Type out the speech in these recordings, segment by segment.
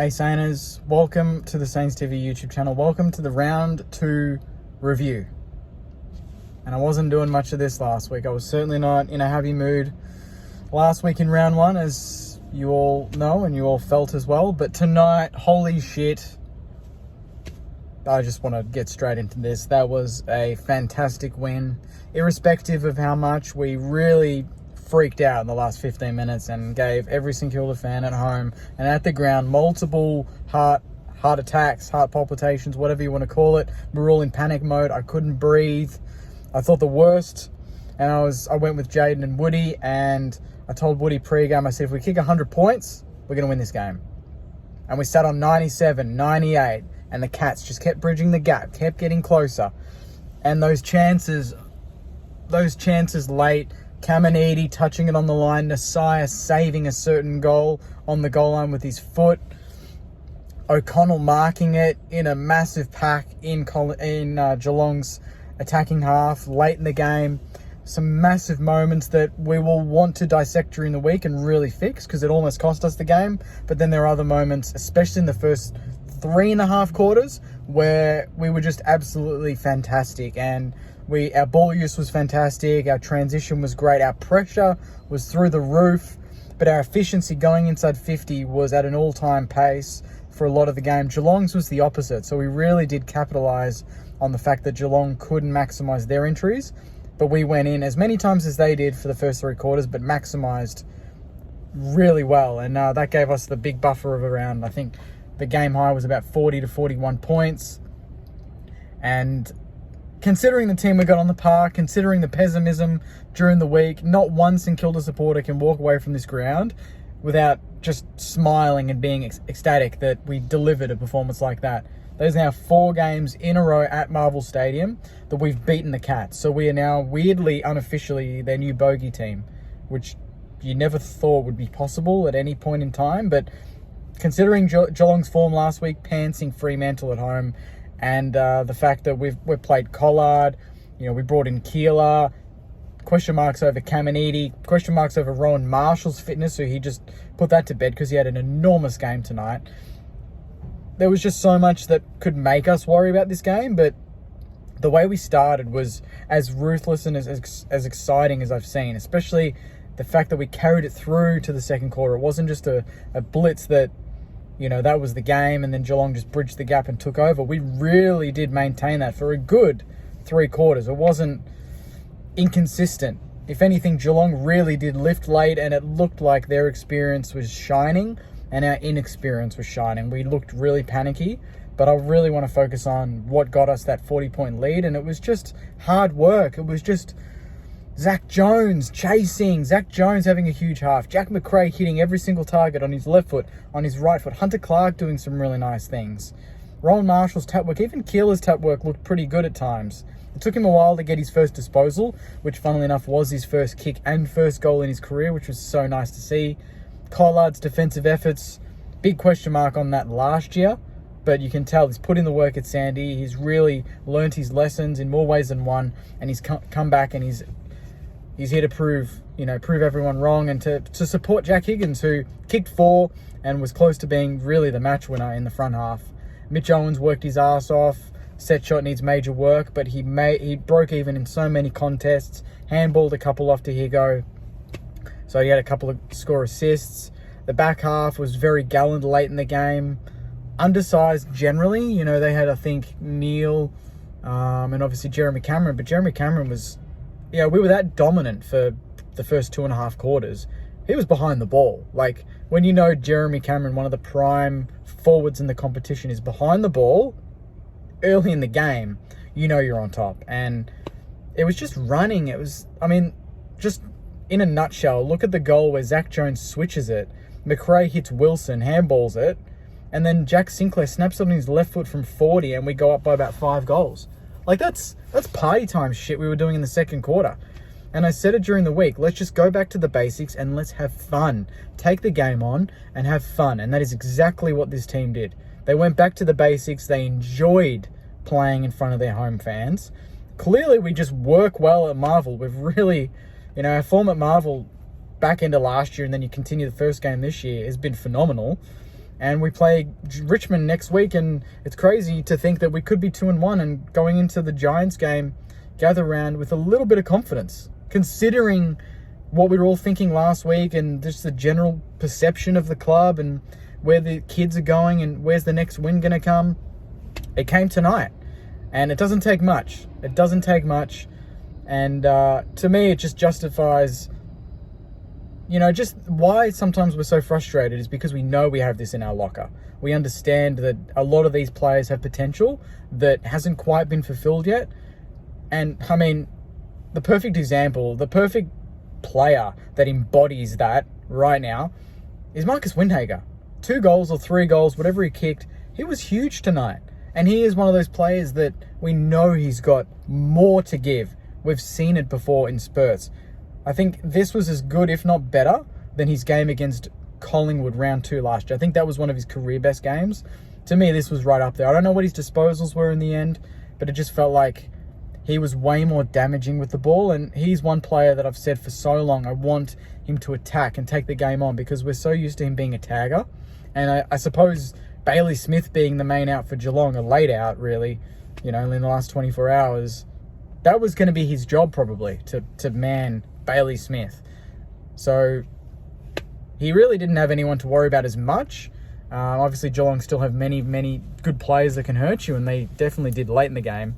Hey Sainers, welcome to the Saints TV YouTube channel. Welcome to the round 2 review. And I wasn't doing much of this last week. I was certainly not in a happy mood last week in round 1, as you all know and you all felt as well. But tonight, holy shit, I just want to get straight into this. That was a fantastic win, irrespective of how much we really freaked out in the last 15 minutes and gave every St Kilda fan at home and at the ground multiple heart attacks, heart palpitations, whatever you want to call it. We were all in panic mode. I couldn't breathe. I thought the worst, and I went with Jaden and Woody, and I told Woody pre-game, I said, if we kick 100 points, we're going to win this game. And we sat on 97, 98, and the Cats just kept bridging the gap, kept getting closer. And those chances late, Caminiti touching it on the line, Nasiah saving a certain goal on the goal line with his foot, O'Connell marking it in a massive pack in Geelong's attacking half late in the game. Some massive moments that we will want to dissect during the week and really fix, because it almost cost us the game. But then there are other moments, especially in the first 3.5 quarters, where we were just absolutely fantastic. And our ball use was fantastic, our transition was great, our pressure was through the roof, but our efficiency going inside 50 was at an all-time pace for a lot of the game. Geelong's was the opposite, so we really did capitalise on the fact that Geelong couldn't maximise their entries, but we went in as many times as they did for the first 3 quarters, but maximised really well, and that gave us the big buffer of around, I think the game high was about 40 to 41 points, and considering the team we got on the park, considering the pessimism during the week, not one St Kilda supporter can walk away from this ground without just smiling and being ecstatic that we delivered a performance like that. There's now 4 games in a row at Marvel Stadium that we've beaten the Cats. So we are now weirdly, unofficially, their new bogey team, which you never thought would be possible at any point in time. But considering Geelong's form last week, pantsing Fremantle at home, and the fact that we've played Collard, we brought in Kilda, question marks over Caminiti, question marks over Rowan Marshall's fitness, so he just put that to bed because he had an enormous game tonight. There was just so much that could make us worry about this game, but the way we started was as ruthless and as exciting as I've seen, especially the fact that we carried it through to the second quarter. It wasn't just a blitz that, that was the game, and then Geelong just bridged the gap and took over. We really did maintain that for a good 3 quarters. It wasn't inconsistent. If anything, Geelong really did lift late, and it looked like their experience was shining and our inexperience was shining. We looked really panicky, but I really want to focus on what got us that 40-point lead, and it was just hard work. It was just Zach Jones chasing, Zach Jones having a huge half, Jack McRae hitting every single target on his left foot, on his right foot, Hunter Clark doing some really nice things, Rowan Marshall's tap work, even Keeler's tap work looked pretty good at times. It took him a while to get his first disposal, which funnily enough was his first kick and first goal in his career, which was so nice to see. Collard's defensive efforts, big question mark on that last year, but you can tell he's put in the work at Sandy. He's really learnt his lessons in more ways than one, and he's come back and he's here to prove everyone wrong, and to support Jack Higgins, who kicked 4 and was close to being really the match winner in the front half. Mitch Owens worked his ass off. Set shot needs major work, but he broke even in so many contests. Handballed a couple off to Higo, so he had a couple of score assists. The back half was very gallant late in the game. Undersized generally. They had, I think, Neil and obviously Jeremy Cameron, but Jeremy Cameron was, we were that dominant for the first 2.5 quarters. He was behind the ball. Like, when Jeremy Cameron, one of the prime forwards in the competition, is behind the ball early in the game, you're on top. And it was just running. It was, just in a nutshell, look at the goal where Zach Jones switches it. McRae hits Wilson, handballs it, and then Jack Sinclair snaps it on his left foot from 40, and we go up by about 5 goals. Like, that's party time shit we were doing in the second quarter. And I said it during the week, let's just go back to the basics and let's have fun. Take the game on and have fun. And that is exactly what this team did. They went back to the basics. They enjoyed playing in front of their home fans. Clearly, we just work well at Marvel. We've really, our form at Marvel back into last year, and then you continue the first game this year, has been phenomenal. And we play Richmond next week, and it's crazy to think that we could be 2-1 and going into the Giants game, gather round with a little bit of confidence, considering what we were all thinking last week and just the general perception of the club and where the kids are going and where's the next win going to come. It came tonight, and it doesn't take much. It doesn't take much. And to me, it just justifies, just why sometimes we're so frustrated is because we know we have this in our locker. We understand that a lot of these players have potential that hasn't quite been fulfilled yet. And, I mean, the perfect example, the perfect player that embodies that right now is Marcus Windhager. 2 goals or 3 goals, whatever he kicked, he was huge tonight. And he is one of those players that we know he's got more to give. We've seen it before in spurts. I think this was as good, if not better, than his game against Collingwood round 2 last year. I think that was one of his career best games. To me, this was right up there. I don't know what his disposals were in the end, but it just felt like he was way more damaging with the ball. And he's one player that I've said for so long, I want him to attack and take the game on, because we're so used to him being a tagger. And I suppose Bailey Smith being the main out for Geelong, a late out really, in the last 24 hours, that was going to be his job probably, to man Bailey Smith. So he really didn't have anyone to worry about as much. Obviously, Geelong still have many, many good players that can hurt you, and they definitely did late in the game.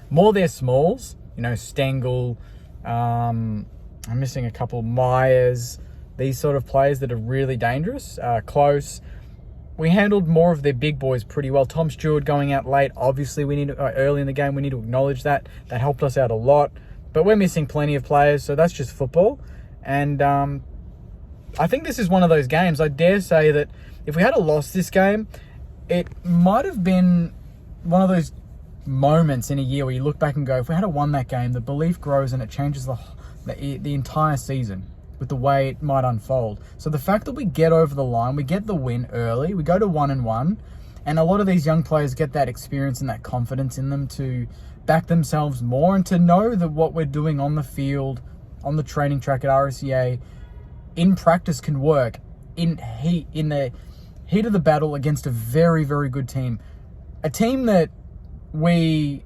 More their smalls, Stengel, I'm missing a couple, Myers, these sort of players that are really dangerous, close. We handled more of their big boys pretty well. Tom Stewart going out late, obviously we need to, early in the game, we need to acknowledge that. That helped us out a lot. But we're missing plenty of players, so that's just football. And I think this is one of those games, I dare say that if we had lost this game, it might have been one of those moments in a year where you look back and go, if we had won that game, the belief grows and it changes the entire season with the way it might unfold. So the fact that we get over the line, we get the win early, we go to 1-1, and a lot of these young players get that experience and that confidence in them to back themselves more and to know that what we're doing on the field, on the training track at RSCA, in practice can work in the heat of the battle against a very, very good team. A team that you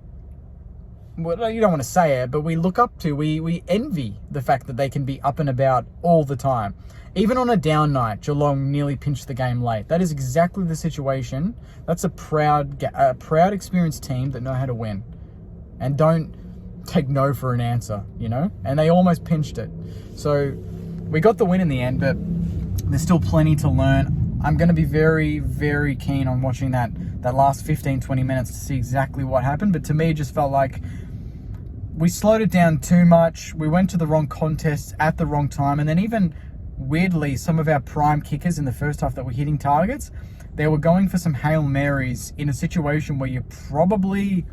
don't want to say it, but we look up to, we envy the fact that they can be up and about all the time. Even on a down night, Geelong nearly pinched the game late. That is exactly the situation. That's a proud, experienced team that know how to win and don't take no for an answer, and they almost pinched it. So we got the win in the end, but there's still plenty to learn. I'm going to be very, very keen on watching that last 15, 20 minutes to see exactly what happened. But to me, it just felt like we slowed it down too much. We went to the wrong contests at the wrong time. And then even weirdly, some of our prime kickers in the first half that were hitting targets, they were going for some Hail Marys in a situation where you probably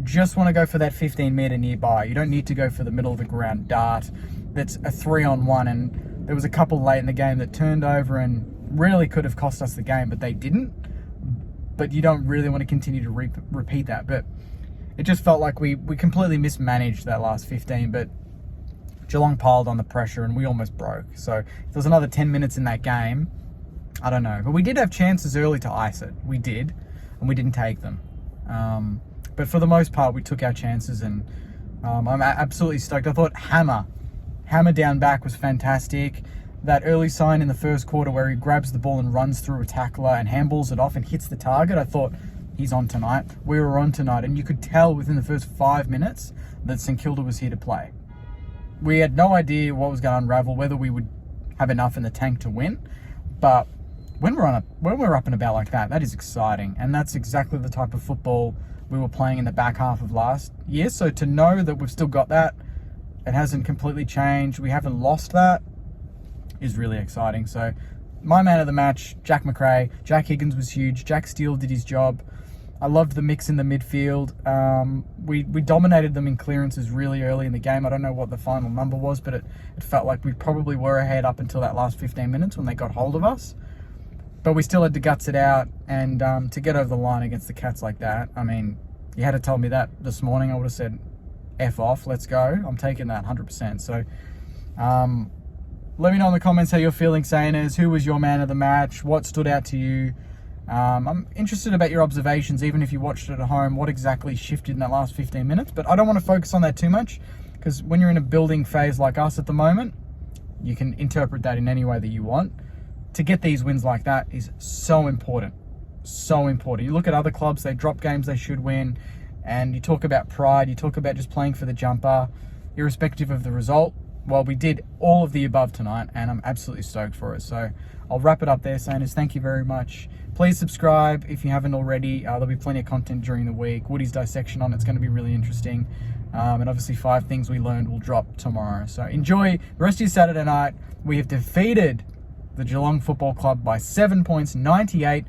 just want to go for that 15-metre nearby. You don't need to go for the middle of the ground dart that's a 3-on-1. And there was a couple late in the game that turned over and really could have cost us the game, but they didn't. But you don't really want to continue to repeat that. But it just felt like we completely mismanaged that last 15. But Geelong piled on the pressure and we almost broke. So if there was another 10 minutes in that game, I don't know. But we did have chances early to ice it. We did. And we didn't take them. But for the most part, we took our chances. And I'm absolutely stoked. I thought Hammer down back was fantastic. That early sign in the first quarter where he grabs the ball and runs through a tackler and handballs it off and hits the target, I thought, he's on tonight. We were on tonight. And you could tell within the first 5 minutes that St Kilda was here to play. We had no idea what was going to unravel, whether we would have enough in the tank to win. But when we're up and about like that, that is exciting. And that's exactly the type of football we were playing in the back half of last year. So to know that we've still got that, it hasn't completely changed, we haven't lost that, is really exciting. So my man of the match, Jack Macrae. Jack Higgins was huge. Jack Steele did his job. I loved the mix in the midfield. We dominated them in clearances really early in the game. I don't know what the final number was, but it felt like we probably were ahead up until that last 15 minutes when they got hold of us. But we still had to guts it out, and to get over the line against the Cats like that, I mean, you had to tell me that this morning, I would have said, F off, let's go. I'm taking that 100%. So, Let me know in the comments how you're feeling, Saners. Who was your man of the match? What stood out to you? I'm interested about your observations, even if you watched it at home, what exactly shifted in that last 15 minutes. But I don't want to focus on that too much, because when you're in a building phase like us at the moment, you can interpret that in any way that you want. To get these wins like that is so important. So important. You look at other clubs, they drop games they should win, and you talk about pride, you talk about just playing for the jumper, irrespective of the result. Well, we did all of the above tonight, and I'm absolutely stoked for it. So I'll wrap it up there, Saners. Thank you very much. Please subscribe if you haven't already. There'll be plenty of content during the week. Woody's dissection on it's going to be really interesting. And obviously 5 things we learned will drop tomorrow. So enjoy the rest of your Saturday night. We have defeated the Geelong Football Club by 7 points, 98-91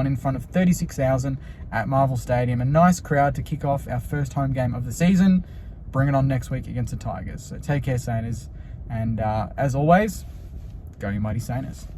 in front of 36,000 at Marvel Stadium. A nice crowd to kick off our first home game of the season. Bring it on next week against the Tigers. So take care, Saners. And as always, go you mighty Saners.